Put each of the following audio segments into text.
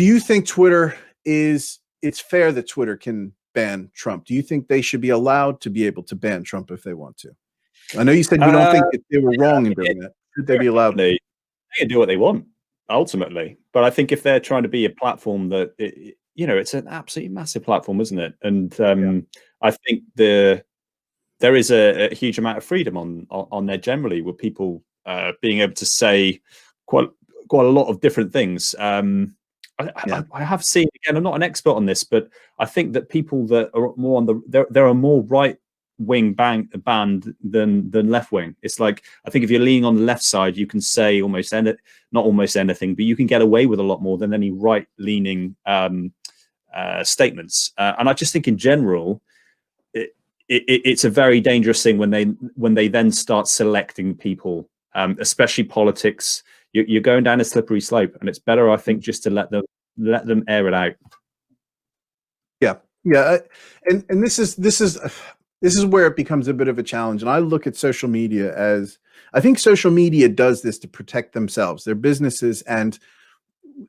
Do you think Twitter it's fair that Twitter can ban Trump? Do you think they should be allowed to be able to ban Trump if they want to? I know you said you don't think that they were wrong in doing that. Should they be allowed? They can do what they want ultimately, but I think if they're trying to be a platform that it's an absolutely massive platform, isn't it? And I think there is a huge amount of freedom on there generally, with people being able to say quite a lot of different things. I have seen, again, I'm not an expert on this, but I think that people that are more on there are more right wing band than left wing. It's like, I think if you're leaning on the left side, you can say not almost anything, but you can get away with a lot more than any right leaning statements. And I just think in general, it's a very dangerous thing when they then start selecting people, especially politics. You're going down a slippery slope, and it's better, I think, just to let them air it out. Yeah, and this is where it becomes a bit of a challenge. And I look at social media as, I think social media does this to protect themselves, their businesses, and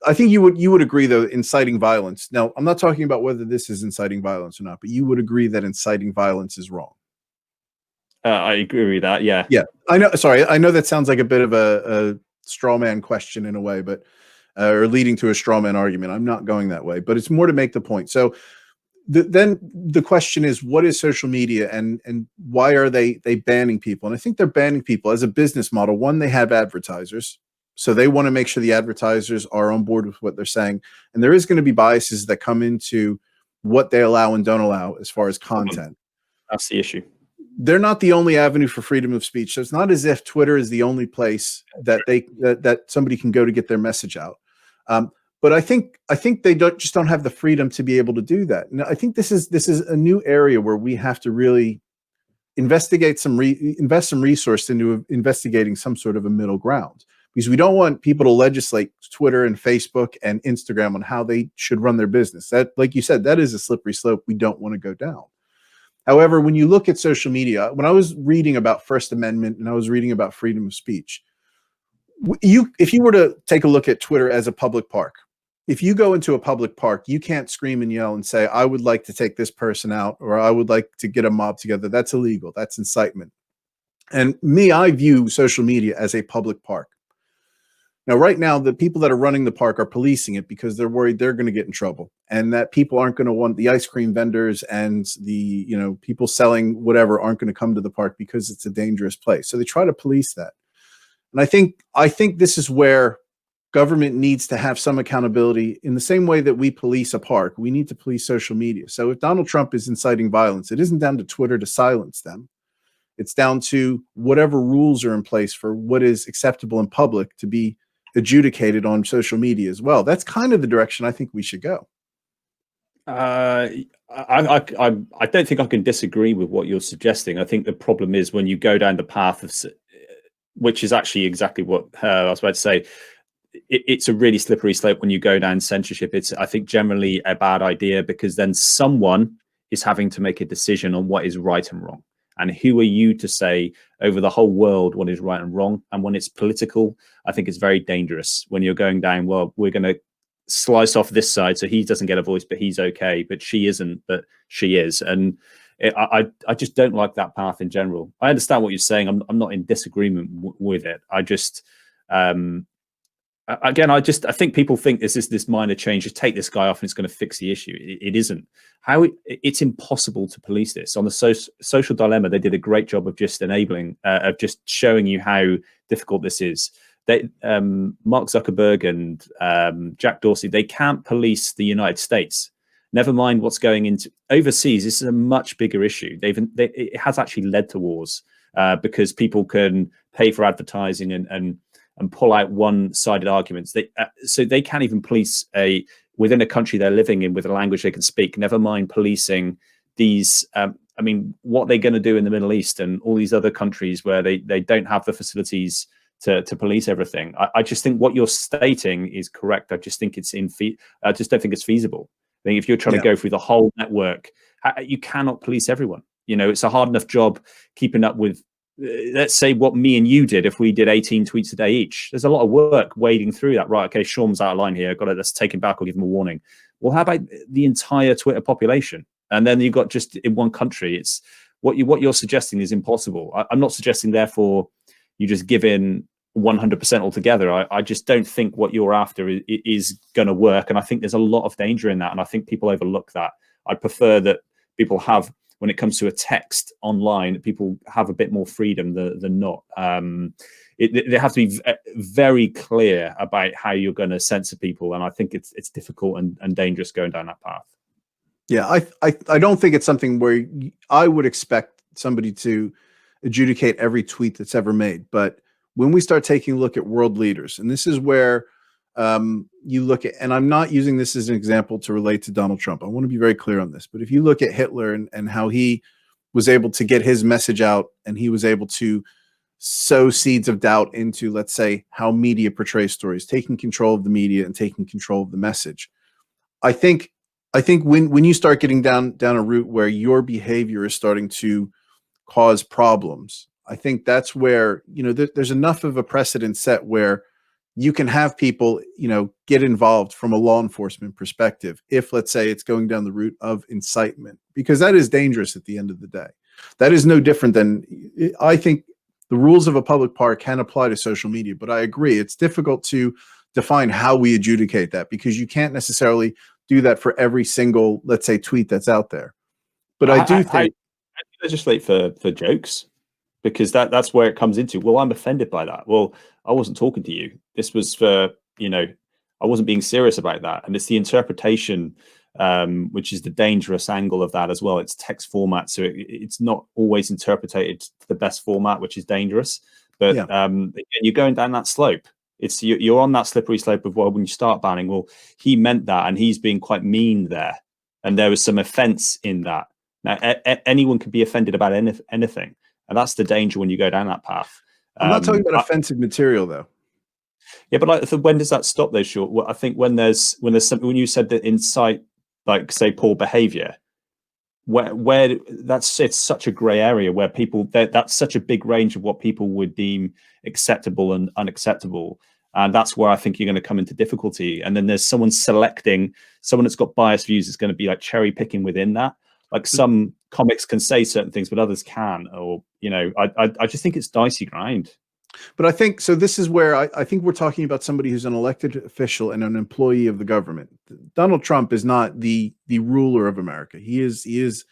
I think you would agree, though, inciting violence. Now, I'm not talking about whether this is inciting violence or not, but you would agree that inciting violence is wrong. I agree with that. Yeah. Yeah. I know. Sorry, I know that sounds like a bit of a straw man question in a way, but or leading to a straw man argument. I'm not going that way, but it's more to make the point. So then the question is, what is social media, and why are they banning people? And I think they're banning people as a business model. One, they have advertisers, so they want to make sure the advertisers are on board with what they're saying, and there is going to be biases that come into what they allow and don't allow as far as content. That's the issue. They're not the only avenue for freedom of speech. So it's not as if Twitter is the only place that that somebody can go to get their message out. But I think they just don't have the freedom to be able to do that. And I think this is a new area where we have to really invest some resource into investigating some sort of a middle ground, because we don't want people to legislate Twitter and Facebook and Instagram on how they should run their business. That, like you said, that is a slippery slope we don't want to go down. However, when you look at social media, when I was reading about First Amendment and I was reading about freedom of speech, if you were to take a look at Twitter as a public park, if you go into a public park, you can't scream and yell and say, I would like to take this person out, or I would like to get a mob together. That's illegal. That's incitement. And I view social media as a public park. Now, right now, the people that are running the park are policing it because they're worried they're going to get in trouble, and that people aren't going to want, the ice cream vendors and the people selling whatever aren't going to come to the park because it's a dangerous place. So they try to police that. And I think this is where government needs to have some accountability. In the same way that we police a park, we need to police social media. So if Donald Trump is inciting violence, it isn't down to Twitter to silence them. It's down to whatever rules are in place for what is acceptable in public to be adjudicated on social media as well. That's kind of the direction I think we should go. I don't think I can disagree with what you're suggesting. I think the problem is when you go down the path of, which is actually exactly what I was about to say, it's a really slippery slope when you go down censorship. It's, I think, generally a bad idea, because then someone is having to make a decision on what is right and wrong. And who are you to say over the whole world what is right and wrong? And when it's political, I think it's very dangerous when you're going down, well, we're going to slice off this side so he doesn't get a voice, but he's okay, but she isn't, but she is. And I just don't like that path in general. I understand what you're saying. I'm not in disagreement with it. I just, again, I think people think this is this minor change. Just take this guy off and it's going to fix the issue. It isn't. It's impossible to police this. On the Social Dilemma, they did a great job of just enabling, of just showing you how difficult this is. Mark Zuckerberg and Jack Dorsey, they can't police the United States. Never mind what's going into overseas. This is a much bigger issue. It has actually led to wars because people can pay for advertising and pull out one-sided arguments. So they can't even police within a country they're living in with a language they can speak. Never mind policing these. I mean, what they're going to do in the Middle East and all these other countries where they don't have the facilities to police everything. I just think what you're stating is correct. I just think I just don't think it's feasible. I think if you're trying to go through the whole network, you cannot police everyone. It's a hard enough job keeping up with let's say what me and you did if we did 18 tweets a day each. There's a lot of work wading through that. Right, okay, Sean's out of line here. Let's take him back or give him a warning. Well, how about the entire Twitter population? And then you've got just in one country. It's what you're suggesting is impossible. I'm not suggesting, therefore, you just give in 100% altogether. I just don't think what you're after is going to work. And I think there's a lot of danger in that. And I think people overlook that. I prefer that people have, when it comes to a text online, people have a bit more freedom than not. They have to be very clear about how you're going to censor people. And I think it's difficult and dangerous going down that path. Yeah, I don't think it's something where I would expect somebody to adjudicate every tweet that's ever made. But when we start taking a look at world leaders, and this is where you look at, and I'm not using this as an example to relate to Donald Trump. I want to be very clear on this. But if you look at Hitler and how he was able to get his message out, and he was able to sow seeds of doubt into, let's say, how media portrays stories, taking control of the media and taking control of the message. I think when you start getting down a route where your behavior is starting to cause problems, I think that's where, there's enough of a precedent set where you can have people, get involved from a law enforcement perspective if, let's say, it's going down the route of incitement, because that is dangerous at the end of the day. That is no different than, I think the rules of a public park can apply to social media, but I agree it's difficult to define how we adjudicate that, because you can't necessarily do that for every single, let's say, tweet that's out there. But I do think I legislate for jokes, because that's where it comes into. Well, I'm offended by that. Well, I wasn't talking to you. This was for, I wasn't being serious about that. And it's the interpretation, which is the dangerous angle of that as well. It's text format, so it's not always interpreted to the best format, which is dangerous. But again, you're going down that slope. You're on that slippery slope of, well, when you start banning, well, he meant that, and he's being quite mean there, and there was some offense in that. Now, anyone can be offended about anything, and that's the danger when you go down that path. I'm not talking about offensive material, though. Yeah, but when does that stop, though, Short? Well, I think when there's something, when you said that incite, like, say, poor behavior, where it's such a gray area where people, that's such a big range of what people would deem acceptable and unacceptable. And that's where I think you're going to come into difficulty. And then there's someone that's got biased views is going to be like cherry picking within that. Like some comics can say certain things, but others can, or, I just think it's dicey grind. But I think, so this is where I think we're talking about somebody who's an elected official and an employee of the government. Donald Trump is not the ruler of America. He is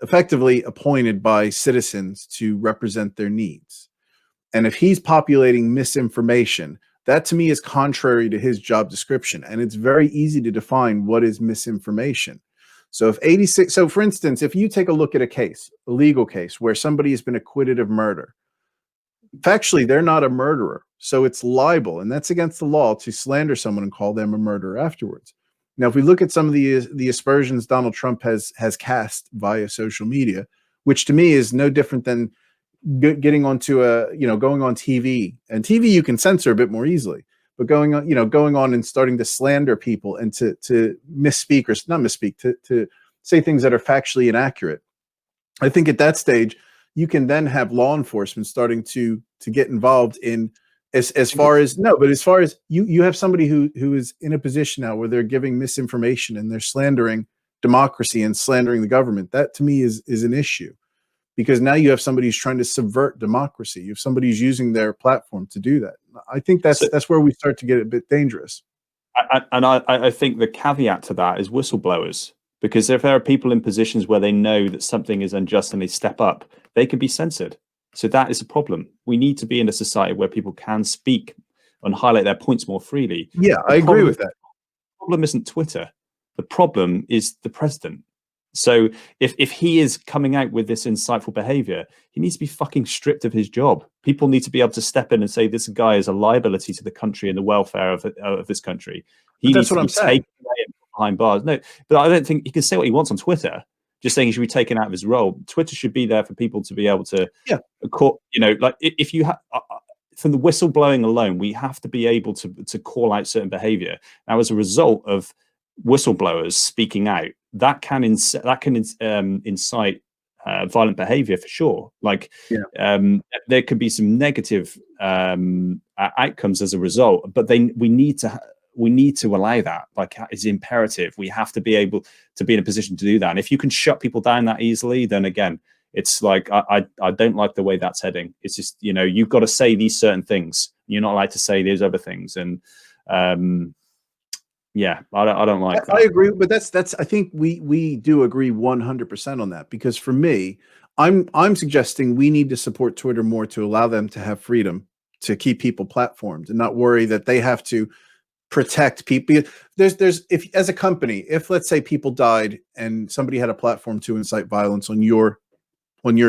effectively appointed by citizens to represent their needs. And if he's populating misinformation, that to me is contrary to his job description. And it's very easy to define what is misinformation. So for instance, if you take a look at a legal case where somebody has been acquitted of murder, factually, they're not a murderer. So it's libel, and that's against the law to slander someone and call them a murderer afterwards. Now, if we look at some of the aspersions Donald Trump has cast via social media, which to me is no different than getting onto going on TV. And TV you can censor a bit more easily, but going on and starting to slander people and to misspeak, or not misspeak, to say things that are factually inaccurate. I think at that stage, you can then have law enforcement starting to get involved in as far as you have somebody who is in a position now where they're giving misinformation and they're slandering democracy and slandering the government. That to me is an issue, because now you have somebody who's trying to subvert democracy. You have somebody who's using their platform to do that. I think that's where we start to get a bit dangerous. I think the caveat to that is whistleblowers. Because if there are people in positions where they know that something is unjust and they step up, they can be censored. So that is a problem. We need to be in a society where people can speak and highlight their points more freely. Yeah, I agree with that. The problem isn't Twitter. The problem is the president. So if he is coming out with this insightful behavior, he needs to be fucking stripped of his job. People need to be able to step in and say, this guy is a liability to the country and the welfare of this country. That's what I'm saying. Behind bars. No, but I don't think he can say what he wants on Twitter. Just saying he should be taken out of his role. Twitter should be there for people to be able to, like if you have from the whistleblowing alone, we have to be able to call out certain behavior. Now, as a result of whistleblowers speaking out, that can incite violent behavior for sure. Like, there could be some negative outcomes as a result, but then we need to allow that. Like, it's imperative. We have to be able to be in a position to do that. And if you can shut people down that easily, then again, it's like, I don't like the way that's heading. It's just, you've got to say these certain things. You're not allowed to say these other things. And yeah, I don't like that. I agree, but that's I think we do agree 100% on that, because for me, I'm suggesting we need to support Twitter more to allow them to have freedom to keep people platformed and not worry that they have to protect people. There's if as a company, if let's say people died and somebody had a platform to incite violence on your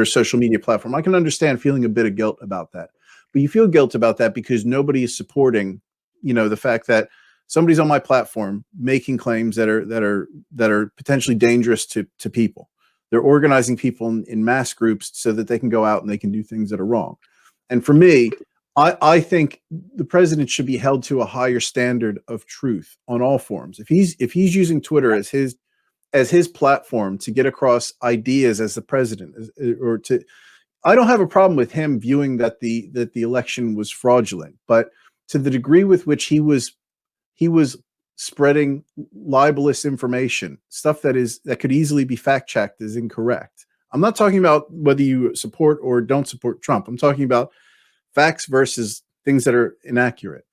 social media platform, I can understand feeling a bit of guilt about that. But you feel guilt about that because nobody is supporting, the fact that somebody's on my platform making claims that are potentially dangerous to people. They're organizing people in mass groups so that they can go out and they can do things that are wrong. And for me, I think the president should be held to a higher standard of truth on all forms. If he's using Twitter as his platform to get across ideas as the president, I don't have a problem with him viewing that the election was fraudulent, but to the degree with which he was spreading libelous information, stuff that could easily be fact-checked is incorrect. I'm not talking about whether you support or don't support Trump. I'm talking about facts versus things that are inaccurate.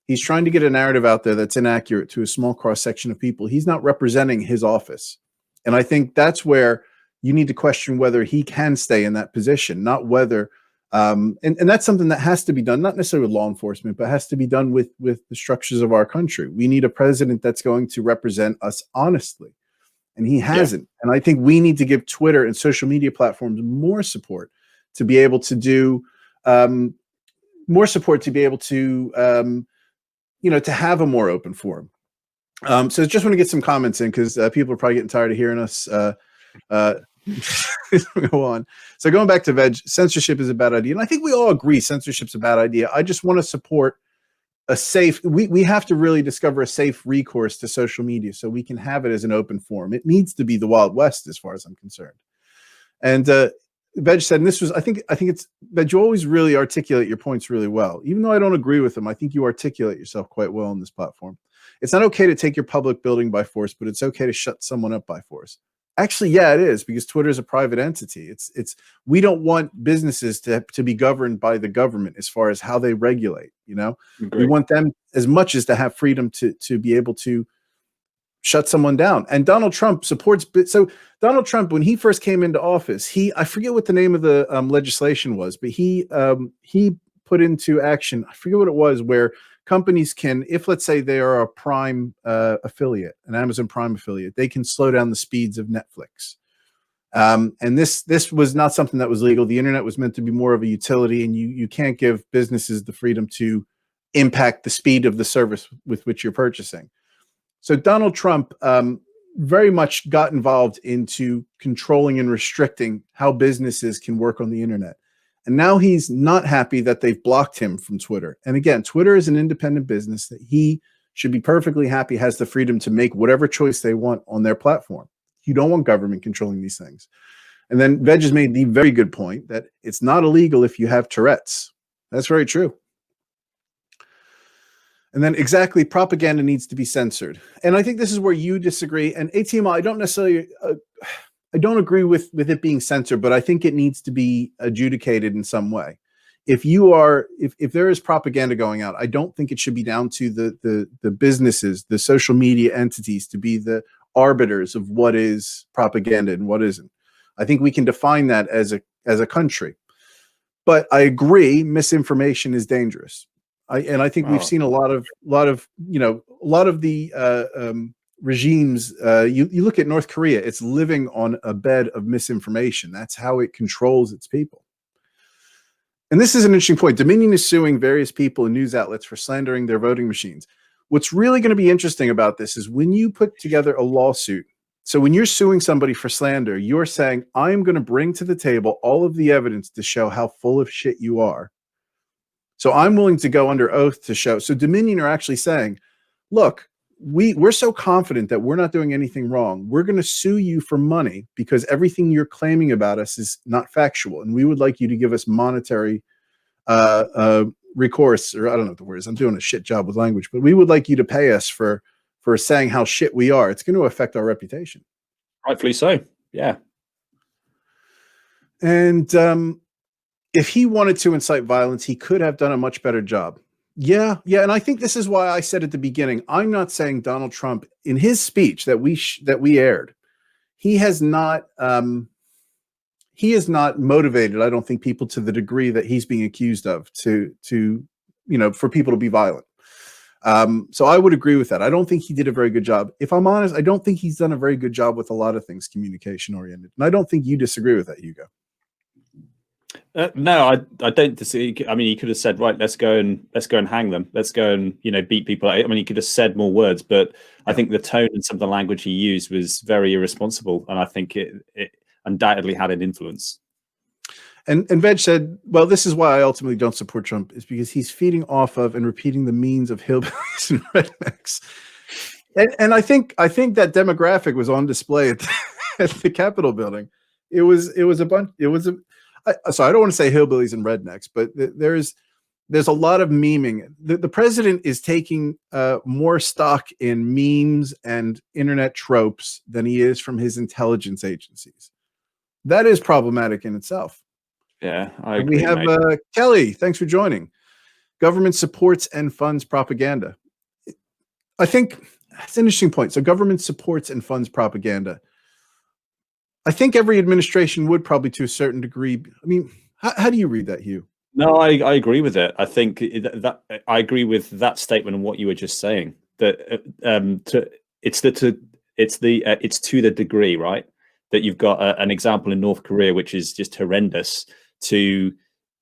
He's trying to get a narrative out there that's inaccurate to a small cross-section of people. He's not representing his office. And I think that's where you need to question whether he can stay in that position, not whether and that's something that has to be done, not necessarily with law enforcement, but has to be done with the structures of our country. We need a president that's going to represent us honestly, and he hasn't. Yeah. And I think we need to give Twitter and social media platforms more support to be able to do more support to be able to to have a more open forum. So just want to get some comments in because people are probably getting tired of hearing us. Go on. So going back to Veg, censorship is a bad idea. And I think we all agree censorship's a bad idea. I just want to support a safe, we have to really discover a safe recourse to social media so we can have it as an open forum. It needs to be the Wild West as far as I'm concerned. And Veg said, and this was, I think it's, Veg, you always really articulate your points really well. Even though I don't agree with them, I think you articulate yourself quite well on this platform. It's not okay to take your public building by force, but it's okay to shut someone up by force. Actually, yeah, it is, because Twitter is a private entity. We don't want businesses to be governed by the government as far as how they regulate. We want them as much as to have freedom to be able to shut someone down. And Donald Trump supports. So Donald Trump, when he first came into office, I forget what the name of the legislation was, but he put into action, I forget what it was, where companies can, if let's say they are a Prime affiliate, an Amazon Prime affiliate, they can slow down the speeds of Netflix. And this was not something that was legal. The internet was meant to be more of a utility, and you can't give businesses the freedom to impact the speed of the service with which you're purchasing. So Donald Trump very much got involved into controlling and restricting how businesses can work on the internet. And now he's not happy that they've blocked him from Twitter. And again, Twitter is an independent business that he should be perfectly happy has the freedom to make whatever choice they want on their platform. You don't want government controlling these things. And then Veg has made the very good point that it's not illegal if you have Tourette's. That's very true. And then exactly, propaganda needs to be censored. And I think this is where you disagree. And ATML, I don't necessarily... I don't agree with it being censored, but I think it needs to be adjudicated in some way. If there is propaganda going out, I don't think it should be down to the businesses, the social media entities to be the arbiters of what is propaganda and what isn't. I think we can define that as a country. But I agree, misinformation is dangerous. I think we've seen a lot of the regimes, you look at North Korea, it's living on a bed of misinformation. That's how it controls its people. And this is an interesting point. Dominion is suing various people and news outlets for slandering their voting machines. What's really going to be interesting about this is when you put together a lawsuit. So when you're suing somebody for slander, you're saying, I'm going to bring to the table all of the evidence to show how full of shit you are. So I'm willing to go under oath to show. So Dominion are actually saying, look, we're so confident that we're not doing anything wrong. We're going to sue you for money because everything you're claiming about us is not factual, and we would like you to give us monetary recourse, or I don't know what the word is. I'm doing a shit job with language, but we would like you to pay us for saying how shit we are. It's going to affect our reputation. Rightfully so. Yeah. And if he wanted to incite violence, he could have done a much better job. Yeah. And I think this is why I said at the beginning, I'm not saying Donald Trump in his speech that we aired, he has not motivated, I don't think, people to the degree that he's being accused of to for people to be violent. So I would agree with that. I don't think he did a very good job. If I'm honest, I don't think he's done a very good job with a lot of things communication oriented. And I don't think you disagree with that, Hugo. No, I don't disagree. I mean, he could have said, right, let's go and hang them. Let's go and, beat people. I mean, he could have said more words, but I think the tone and some of the language he used was very irresponsible. And I think it undoubtedly had an influence. And Veg said, well, this is why I ultimately don't support Trump, is because he's feeding off of and repeating the means of hillbillies and rednecks. And I think that demographic was on display at the Capitol building. It was a bunch. So I don't want to say hillbillies and rednecks, but there's a lot of memeing. The president is taking more stock in memes and internet tropes than he is from his intelligence agencies. That is problematic in itself. Yeah, I agree. We have Kelly. Thanks for joining. Government supports and funds propaganda. I think that's an interesting point. So government supports and funds propaganda. I think every administration would, probably to a certain degree. I mean, how do you read that, Hugh? No, I agree with it. I think that I agree with that statement and what you were just saying. That it's to the degree, right, that you've got an example in North Korea, which is just horrendous. To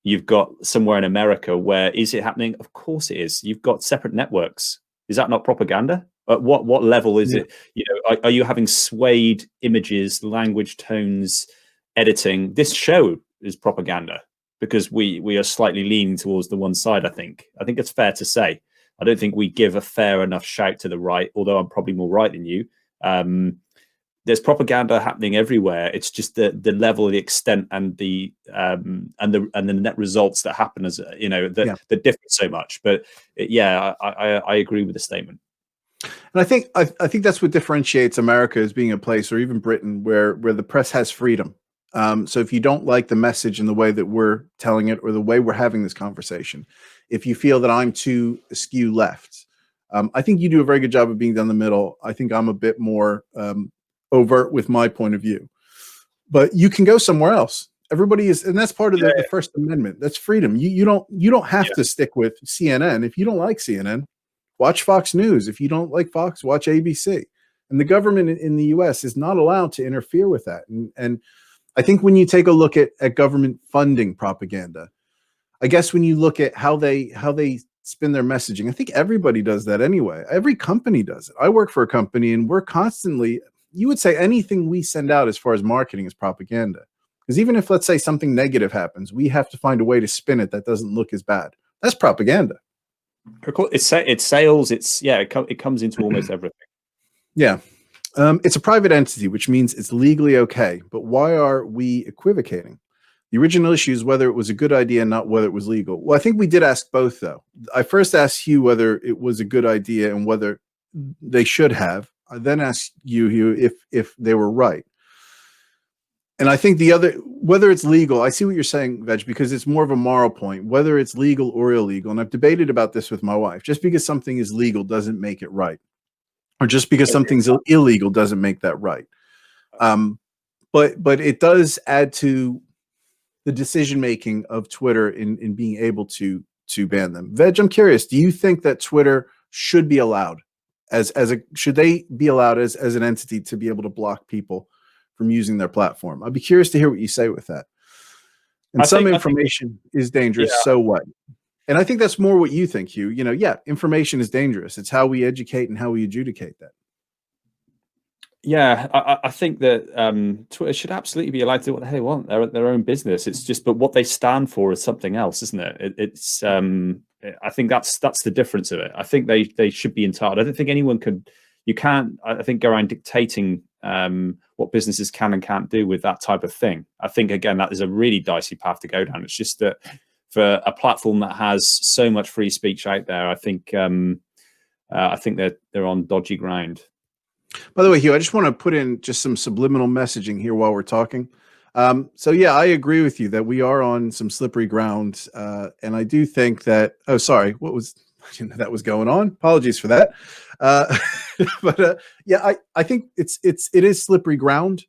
you've got somewhere in America where is it happening? Of course it is. You've got separate networks. Is that not propaganda? At what level is it? Are you having swayed images, language, tones, editing? This show is propaganda because we are slightly leaning towards the one side. I think it's fair to say. I don't think we give a fair enough shout to the right, although I'm probably more right than you. There's propaganda happening everywhere. It's just the level, the extent, and the net results that happen as that differ so much. But I agree with the statement. And I think that's what differentiates America as being a place, or even Britain, where the press has freedom. So if you don't like the message and the way that we're telling it, or the way we're having this conversation, if you feel that I'm too askew left, I think you do a very good job of being down the middle. I think I'm a bit more overt with my point of view, but you can go somewhere else. Everybody is, and that's part of the First Amendment. That's freedom. You don't have to stick with CNN. If you don't like CNN, watch Fox News. If you don't like Fox, watch ABC. And the government in the U.S. is not allowed to interfere with that. And I think when you take a look at government funding propaganda, I guess when you look at how they spin their messaging, I think everybody does that anyway. Every company does it. I work for a company, and we're constantly, you would say anything we send out as far as marketing is propaganda. Because even if, let's say, something negative happens, we have to find a way to spin it that doesn't look as bad. That's propaganda. It's sales. It comes into almost everything. Yeah. It's a private entity, which means it's legally okay. But why are we equivocating? The original issue is whether it was a good idea, not whether it was legal. Well, I think we did ask both, though. I first asked Hugh whether it was a good idea and whether they should have. I then asked you, Hugh, if they were right. And I think the other, whether it's legal, I see what you're saying, Veg, because it's more of a moral point, whether it's legal or illegal. And I've debated about this with my wife. Just because something is legal doesn't make it right. Or just because something's illegal doesn't make that right. But it does add to the decision-making of Twitter in being able to ban them. Veg, I'm curious, do you think that Twitter should be allowed should they be allowed as an entity to be able to block people from using their platform? I'd be curious to hear what you say with that. And some information is dangerous. Yeah. So what? And I think that's more what you think, Hugh. Information is dangerous. It's how we educate and how we adjudicate that. Yeah, I think that Twitter should absolutely be allowed to do what the hell they want. They're their own business. It's just, but what they stand for is something else, isn't it? It's I think that's the difference of it. I think they should be entitled. I don't think anyone could. You can't. I think go around dictating what businesses can and can't do with that type of thing. I think again that is a really dicey path to go down. It's just that for a platform that has so much free speech out there, I think they're on dodgy ground. By the way, Hugh, I just want to put in just some subliminal messaging here while we're talking. So yeah, I agree with you that we are on some slippery ground, and I do think that. Oh, sorry, what was I didn't know that was going on? Apologies for that. But yeah, I think it is slippery ground.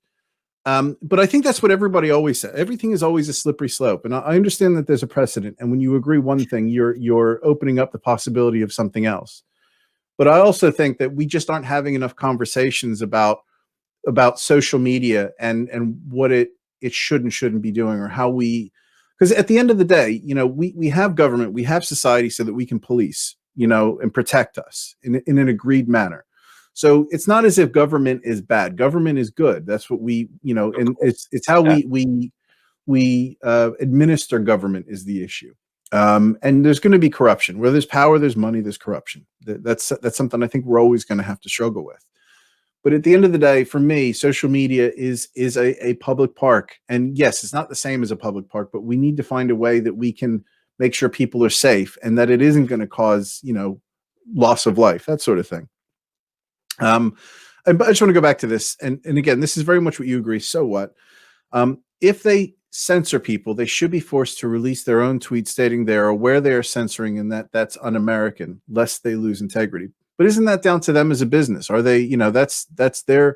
But I think that's what everybody always said. Everything is always a slippery slope, and I understand that there's a precedent. And when you agree one thing, you're opening up the possibility of something else. But I also think that we just aren't having enough conversations about social media and what it should and shouldn't be doing, or how we, because at the end of the day, we have government, we have society so that we can police, and protect us in an agreed manner. So it's not as if government is bad. Government is good. That's what we, and it's how we administer government is the issue. And there's going to be corruption. Where there's power, there's money, there's corruption. That's something I think we're always going to have to struggle with. But at the end of the day, for me, social media is a public park. And yes, it's not the same as a public park, but we need to find a way that we can make sure people are safe and that it isn't going to cause, loss of life, that sort of thing. But I just want to go back to this. And again, this is very much what you agree. So what? If they censor people, they should be forced to release their own tweets stating they are aware they are censoring and that's un-American, lest they lose integrity. But isn't that down to them as a business? Are they, that's their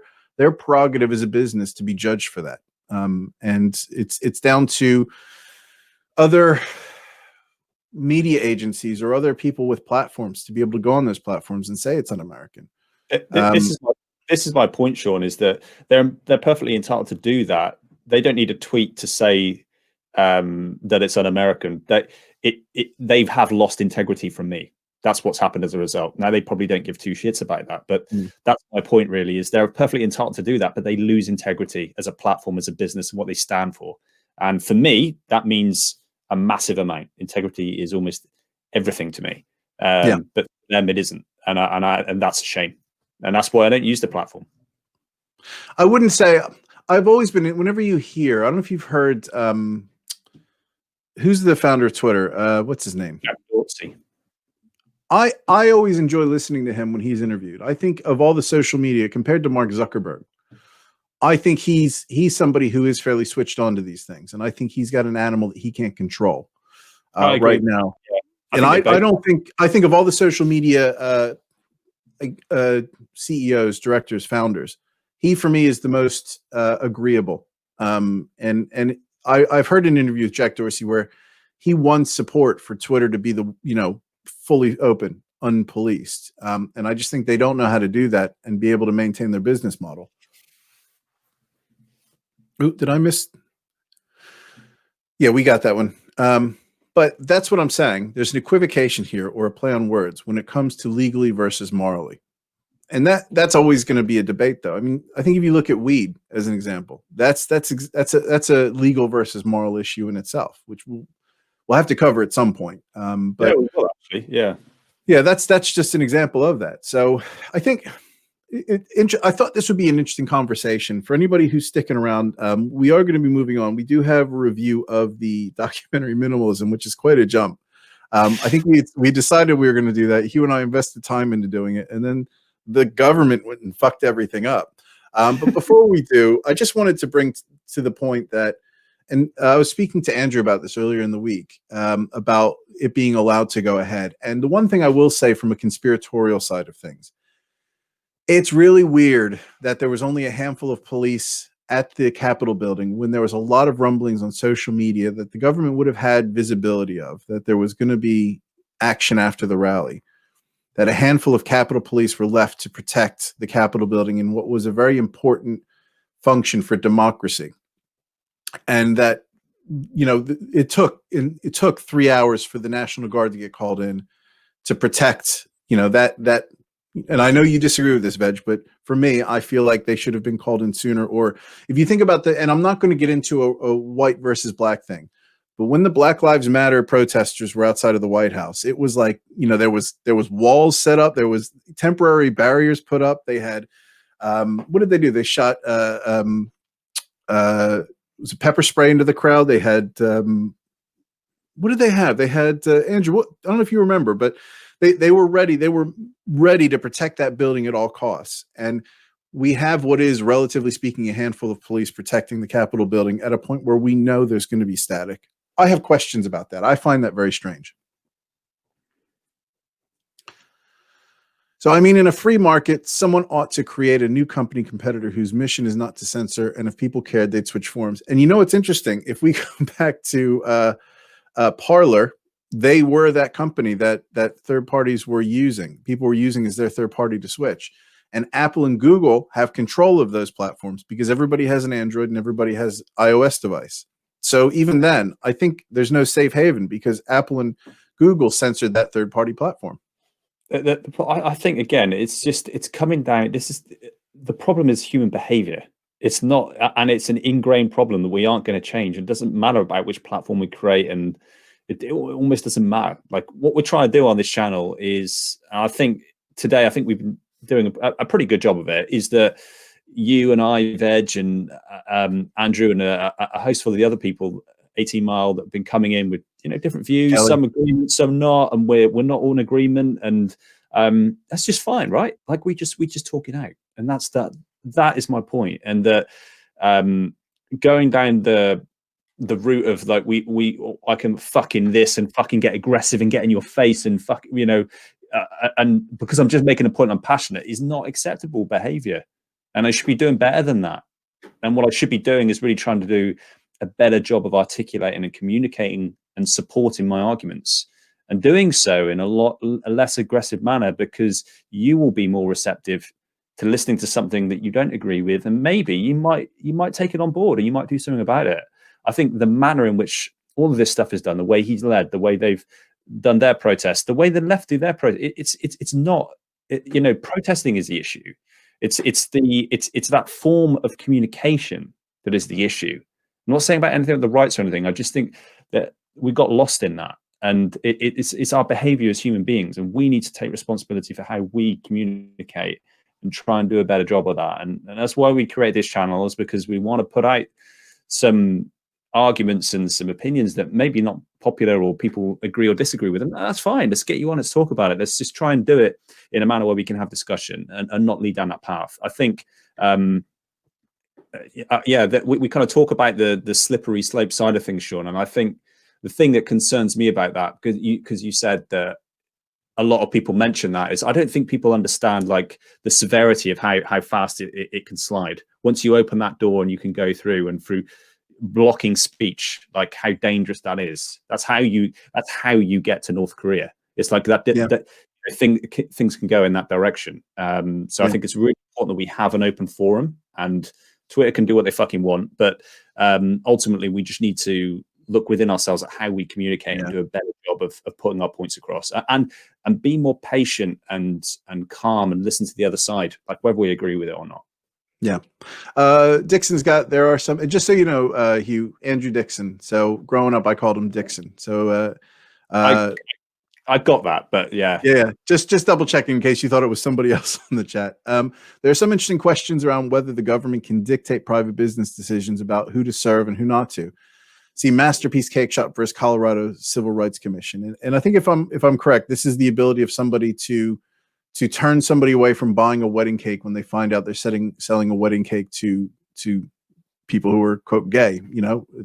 prerogative as a business to be judged for that. And it's down to other media agencies or other people with platforms to be able to go on those platforms and say it's un-American. This is my point, Sean, is that they're perfectly entitled to do that. They don't need a tweet to say that it's un-American. They have lost integrity from me. That's what's happened as a result. Now they probably don't give two shits about that, but that's my point. Really, is they're perfectly entitled to do that, but they lose integrity as a platform, as a business, and what they stand for. And for me, that means a massive amount. Integrity is almost everything to me. But for them, it isn't, and that's a shame. And that's why I don't use the platform. I wouldn't say. I've always been, whenever you hear, I don't know if you've heard, who's the founder of Twitter? What's his name? Jack Dorsey. I always enjoy listening to him when he's interviewed. I think of all the social media compared to Mark Zuckerberg, I think he's somebody who is fairly switched on to these things. And I think he's got an animal that he can't control right now. Yeah. I think of all the social media CEOs, directors, founders, he for me is the most agreeable. And I've heard an interview with Jack Dorsey where he wants support for Twitter to be the, fully open, unpoliced. And I just think they don't know how to do that and be able to maintain their business model. Ooh, did I miss? Yeah, we got that one. But that's what I'm saying. There's an equivocation here, or a play on words, when it comes to legally versus morally. And that's always going to be a debate, though. I mean, I think if you look at weed as an example, that's a legal versus moral issue in itself, which we'll have to cover at some point. But yeah, we will actually. Yeah, that's just an example of that. So I think I thought this would be an interesting conversation for anybody who's sticking around. We are going to be moving on. We do have a review of the documentary Minimalism, which is quite a jump. I think we decided we were going to do that. Hugh and I invested time into doing it, and then the government went and fucked everything up. But before we do, I just wanted to bring to the point that, and I was speaking to Andrew about this earlier in the week, about it being allowed to go ahead. And the one thing I will say from a conspiratorial side of things, it's really weird that there was only a handful of police at the Capitol building when there was a lot of rumblings on social media that the government would have had visibility of, that there was going to be action after the rally, that a handful of Capitol police were left to protect the Capitol building in what was a very important function for democracy. And that, it took 3 hours for the National Guard to get called in to protect, that and I know you disagree with this, Veg, but for me, I feel like they should have been called in sooner. Or if you think about and I'm not going to get into a white versus black thing, but when the Black Lives Matter protesters were outside of the White House, it was like, there was walls set up, there was temporary barriers put up. They had, what did they do? They shot it was a pepper spray into the crowd. They had, what did they have? They had Andrew. I don't know if you remember, but they were ready. They were ready to protect that building at all costs. And we have what is, relatively speaking, a handful of police protecting the Capitol building at a point where we know there's going to be static. I have questions about that. I find that very strange. So, I mean, in a free market, someone ought to create a new company competitor whose mission is not to censor. And if people cared, they'd switch forums. And it's interesting. If we go back to Parler, they were that company that third parties were using. People were using as their third party to switch. And Apple and Google have control of those platforms because everybody has an Android and everybody has iOS device. So even then, I think there's no safe haven because Apple and Google censored that third party platform. I think, again, it's coming down. The problem is human behavior. It's not, and it's an ingrained problem that we aren't going to change. It doesn't matter about which platform we create, and it almost doesn't matter. Like, what we're trying to do on this channel is, I think today, we've been doing a pretty good job of it, is that you and I, Veg, and Andrew, and a host full of the other people, 18 Mile, that have been coming in with different views, Kelly. Some agreement, some not, and we're not all in agreement, and that's just fine, right? Like, we just talk it out, and that is my point. And that going down the route of like I can fucking this and fucking get aggressive and get in your face and and because I'm just making a point, I'm passionate, is not acceptable behavior, and I should be doing better than that. And what I should be doing is really trying to do a better job of articulating and communicating and supporting my arguments, and doing so in a less aggressive manner, because you will be more receptive to listening to something that you don't agree with, and maybe you might take it on board, or you might do something about it. I think the manner in which all of this stuff is done, the way he's led, the way they've done their protests, the way the left do their protest, it's not, protesting is the issue. It's that form of communication that is the issue. I'm not saying about anything with the rights or anything. I just think that we got lost in that, and it's our behavior as human beings, and we need to take responsibility for how we communicate and try and do a better job of that. And that's why we create this channel, is because we want to put out some arguments and some opinions that maybe not popular, or people agree or disagree with them. That's fine. Let's get you on. Let's talk about it. Let's just try and do it in a manner where we can have discussion and not lead down that path. I think, that we kind of talk about the slippery slope side of things, Sean. And I think the thing that concerns me about that, because you said that a lot of people mention that, is I don't think people understand like the severity of how fast it can slide once you open that door and you can go through, and through blocking speech, like how dangerous that is. That's how you get to North Korea. It's like that, that things can go in that direction. So I think it's really important that we have an open forum, and Twitter can do what they fucking want, but ultimately we just need to look within ourselves at how we communicate and do a better job of putting our points across, and be more patient and calm, and listen to the other side, like whether we agree with it or not. Yeah. Dixon's there are some, just so you know, Hugh, Andrew Dixon. So growing up, I called him Dixon. So I got that, but yeah. Just double checking in case you thought it was somebody else in the chat. There are some interesting questions around whether the government can dictate private business decisions about who to serve and who not to. See, Masterpiece Cake Shop versus Colorado Civil Rights Commission, and I think if I'm correct, this is the ability of somebody to turn somebody away from buying a wedding cake when they find out they're selling a wedding cake to people who are, quote, gay.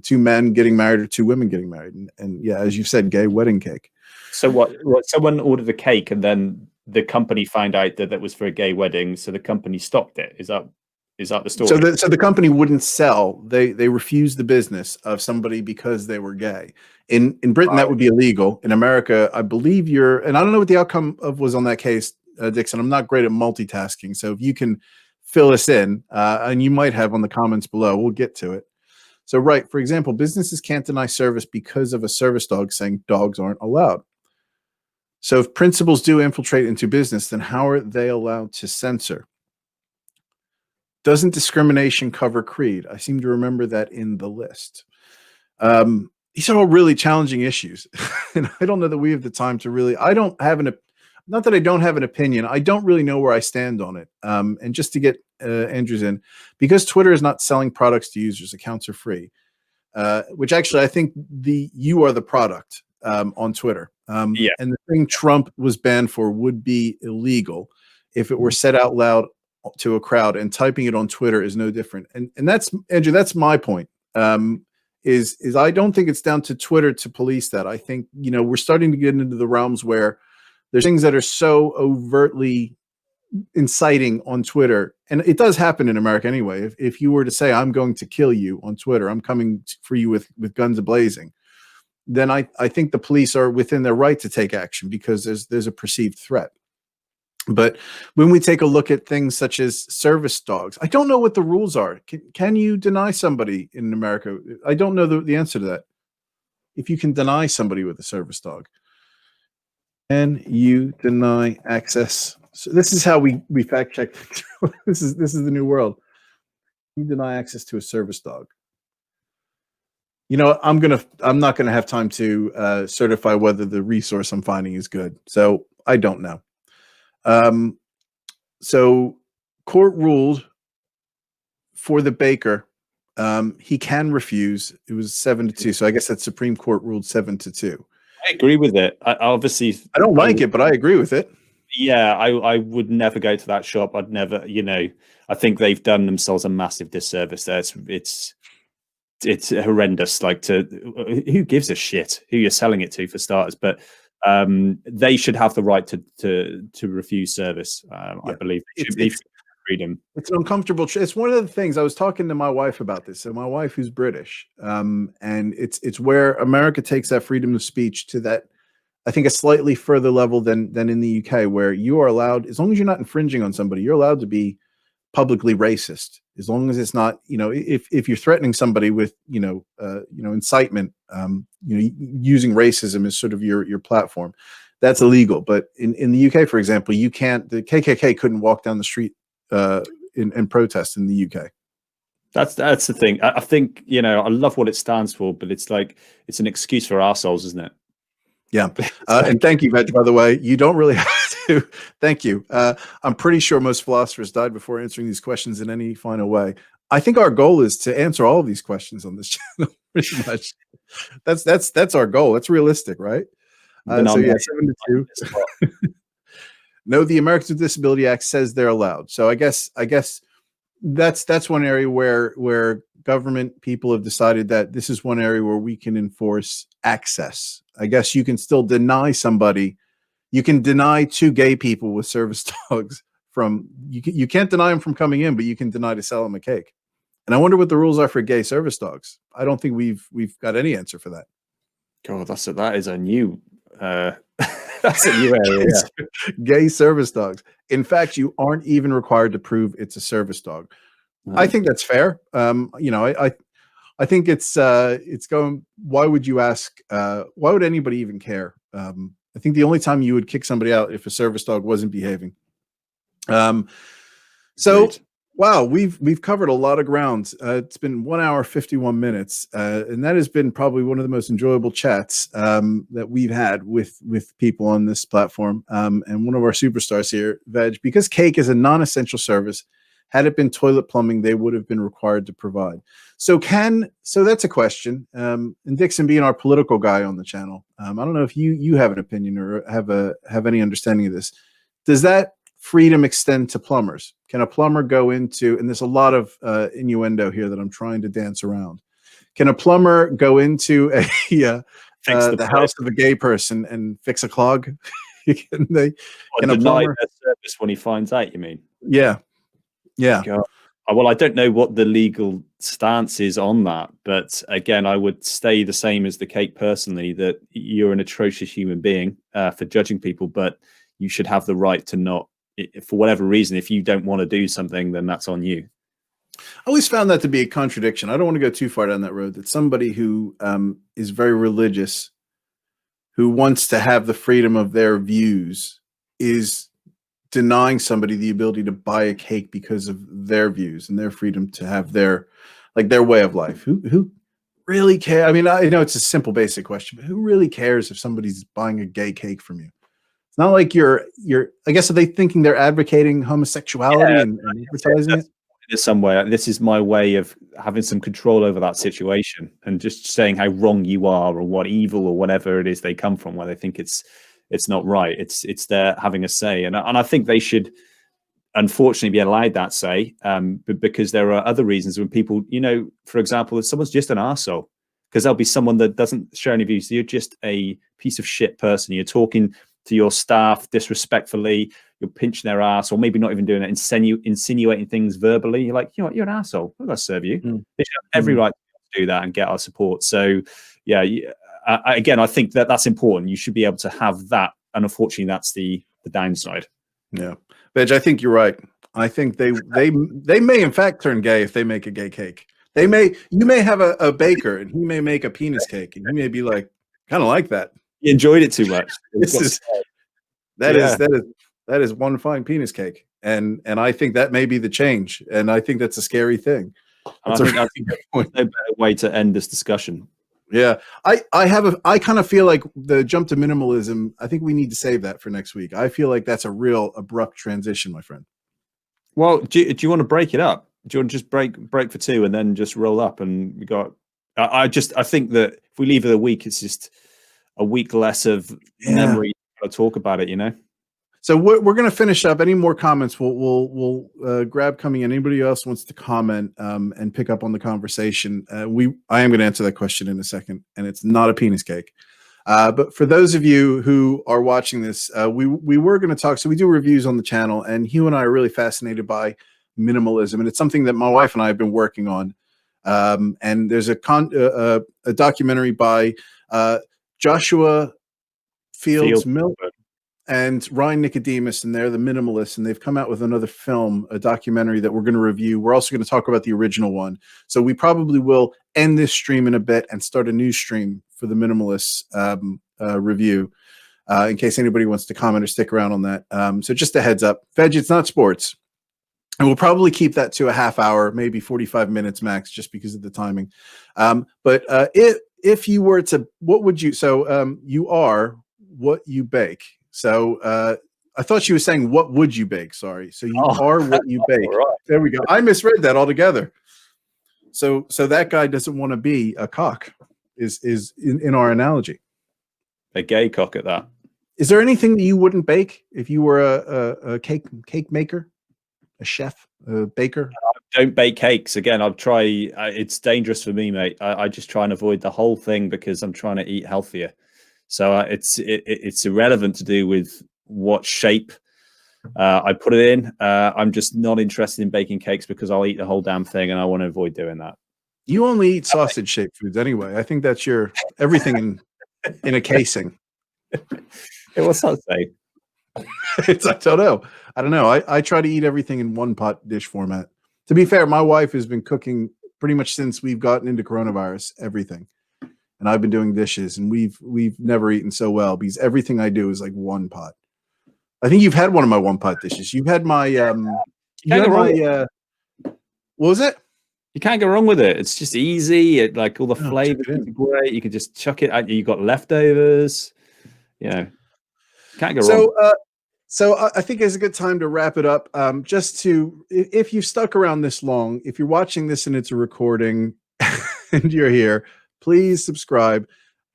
Two men getting married or two women getting married, and yeah, as you said, gay wedding cake. So what? Someone ordered a cake, and then the company found out that was for a gay wedding, so the company stopped it. Is that the story? So the company wouldn't sell. They refused the business of somebody because they were gay. In Britain, that would be illegal. In America, I believe and I don't know what the outcome was on that case, Dixon. I'm not great at multitasking, so if you can fill us in, and you might have on the comments below, we'll get to it. So, right, for example, businesses can't deny service because of a service dog saying dogs aren't allowed. So if principals do infiltrate into business, then how are they allowed to censor? Doesn't discrimination cover creed? I seem to remember that in the list. These are all really challenging issues. And I don't know that we have the time to really, I don't have an, not that I don't have an opinion. I don't really know where I stand on it. And just to get Andrews in, because Twitter is not selling products to users, accounts are free, which actually I think you are the product on Twitter. Yeah. And the thing Trump was banned for would be illegal if it were said out loud to a crowd, and typing it on Twitter is no different. And that's, Andrew, that's my point. Is I don't think it's down to Twitter to police that. I think, we're starting to get into the realms where there's things that are so overtly inciting on Twitter. And it does happen in America anyway. If you were to say, I'm going to kill you on Twitter, I'm coming for you with guns a-blazing, then I think the police are within their right to take action because there's a perceived threat. But when we take a look at things such as service dogs, I don't know what the rules are. Can you deny somebody in America? I don't know the answer to that. If you can deny somebody with a service dog, can you deny access? So this is how we fact check. This is the new world. Can you deny access to a service dog? I'm not gonna have time to certify whether the resource I'm finding is good. So I don't know. So court ruled for the baker. He can refuse. It was 7-2. So I guess that Supreme Court ruled 7-2. I agree with it. I don't like it, but I agree with it. Yeah, I would never go to that shop. I'd never, I think they've done themselves a massive disservice there. It's horrendous. Like, who gives a shit who you're selling it to, for starters? But they should have the right to refuse service. I believe they should freedom. It's an uncomfortable. It's one of the things I was talking to my wife about this. So my wife, who's British, and it's where America takes that freedom of speech to that, I think, a slightly further level than in the UK, where you are allowed, as long as you're not infringing on somebody, you're allowed to be publicly racist, as long as it's not, if you're threatening somebody with, incitement, using racism as sort of your platform, that's illegal. But in the UK, for example, you can't, the KKK couldn't walk down the street and protest in the UK. That's the thing. I think, I love what it stands for, but it's like, it's an excuse for arseholes, isn't it? Yeah. And thank you, Veg, by the way. You don't really have to. Thank you. I'm pretty sure most philosophers died before answering these questions in any final way. I think our goal is to answer all of these questions on this channel, pretty much. That's our goal. That's realistic, right? So yeah, 7-2. No, the Americans with Disability Act says they're allowed. So I guess that's one area where government people have decided that this is one area where we can enforce access. I guess you can still deny somebody. You can deny 2 gay people with service dogs from, you can't deny them from coming in, but you can deny to sell them a cake. And I wonder what the rules are for gay service dogs. I don't think we've got any answer for that. God, that is a new that's a new area. Yeah. Gay service dogs. In fact, you aren't even required to prove it's a service dog. I think that's fair. I think it's going. Why would you ask? Why would anybody even care? I think the only time you would kick somebody out if a service dog wasn't behaving. So wow, we've covered a lot of ground. It's been 1 hour 51 minutes, and that has been probably one of the most enjoyable chats that we've had with people on this platform. And one of our superstars here, Veg, because cake is a non-essential service. Had it been toilet plumbing, they would have been required to provide. So that's a question. And Dixon, being our political guy on the channel, I don't know if you have an opinion or have any understanding of this. Does that freedom extend to plumbers? Can a plumber go into, and there's a lot of innuendo here that I'm trying to dance around. Can a plumber go into the house of a gay person and fix a clog? Can a plumber their service when he finds out? You mean? Yeah. Yeah. God. Well, I don't know what the legal stance is on that, but again, I would stay the same as the cake personally, that you're an atrocious human being for judging people, but you should have the right to not, for whatever reason, if you don't want to do something, then that's on you. I always found that to be a contradiction. I don't want to go too far down that road, that somebody who is very religious, who wants to have the freedom of their views is denying somebody the ability to buy a cake because of their views and their freedom to have their way of life. Who really care? I mean, I know it's a simple, basic question, but who really cares if somebody's buying a gay cake from you? It's not like you're. I guess, are they thinking they're advocating homosexuality and advertising it? In some way, this is my way of having some control over that situation and just saying how wrong you are or what evil or whatever it is they come from, where they think it's not right. It's their having a say, and I think they should unfortunately be allowed that say, because there are other reasons when people, for example, if someone's just an arsehole, because there'll be someone that doesn't share any views. You're just a piece of shit person. You're talking to your staff disrespectfully. You're pinching their ass, or maybe not even doing it, insinuating things verbally. You're like, you're an asshole. I'm going to serve you. They should have every right to do that and get our support. So, yeah, again, I think that's important. You should be able to have that, and unfortunately, that's the downside. Yeah, Veg, I think you're right. I think they may in fact turn gay if they make a gay cake. You may have a baker and he may make a penis cake, and he may be like, kind of like that. You enjoyed it too much. That is one fine penis cake, and I think that may be the change, and I think that's a scary thing. I think there's no better way to end this discussion. Yeah, I kind of feel like the jump to minimalism, I think we need to save that for next week. I feel like that's a real abrupt transition, my friend. Well, do you want to break it up? Do you want to just break for two and then just roll up? And we got. I think that if we leave it a week, it's just a week less of memory to talk about it. So we're going to finish up. Any more comments? We'll grab coming in. Anybody else wants to comment and pick up on the conversation? I am going to answer that question in a second, and it's not a penis cake. But for those of you who are watching this, we were going to talk. So we do reviews on the channel, and Hugh and I are really fascinated by minimalism, and it's something that my wife and I have been working on. And there's a documentary by Joshua Fields Milner and Ryan Nicodemus, and they're the minimalists, and they've come out with another film, a documentary that we're going to review. We're also going to talk about the original one. So we probably will end this stream in a bit and start a new stream for the minimalists review, in case anybody wants to comment or stick around on that. So just a heads up, Veg, it's not sports. And we'll probably keep that to a half hour, maybe 45 minutes max, just because of the timing. But if you were to, what would you, so you are what you bake. So I thought she was saying, what would you bake? Sorry. So you are what you bake. Right. There we go. I misread that altogether. So that guy doesn't want to be a cock is in our analogy. A gay cock at that. Is there anything that you wouldn't bake if you were a cake maker, a chef, a baker? I don't bake cakes. Again, I'll try. It's dangerous for me, mate. I just try and avoid the whole thing because I'm trying to eat healthier. So it's irrelevant to do with what shape I put it in. I'm just not interested in baking cakes because I'll eat the whole damn thing, and I want to avoid doing that. You only eat sausage-shaped foods anyway. I think that's your everything in a casing. What's that say? I don't know. I try to eat everything in one pot dish format. To be fair, my wife has been cooking pretty much since we've gotten into coronavirus, everything. And I've been doing dishes, and we've never eaten so well because everything I do is like one pot. I think you've had one of my one pot dishes. You've had my what was it? You can't go wrong with it. It's just easy. Like all the flavors are great. You can just chuck it out. You got leftovers. Can't go wrong. So I think it's a good time to wrap it up. Just to, if you've stuck around this long, if you're watching this and it's a recording and you're here, please subscribe.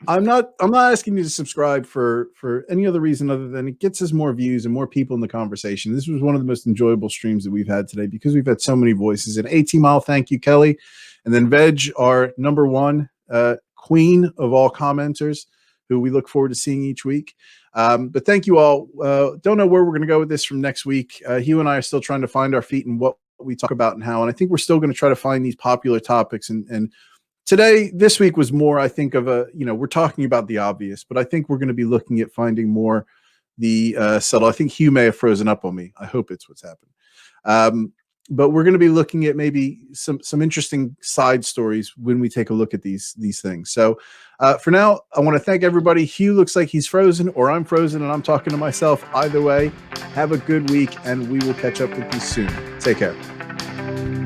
I'm not asking you to subscribe for any other reason other than it gets us more views and more people in the conversation. This was one of the most enjoyable streams that we've had today because we've had so many voices. And AT-Mile, thank you, Kelly. And then Veg, our number one queen of all commenters, who we look forward to seeing each week. But thank you all. Don't know where we're going to go with this from next week. Hugh and I are still trying to find our feet and what we talk about and how. And I think we're still going to try to find these popular topics. And this week was more, I think, of we're talking about the obvious, but I think we're going to be looking at finding more the subtle. I think Hugh may have frozen up on me. I hope it's what's happened. but we're going to be looking at maybe some interesting side stories when we take a look at these things. So for now, I want to thank everybody. Hugh looks like he's frozen, or I'm frozen and I'm talking to myself. Either way, have a good week, and we will catch up with you soon. Take care.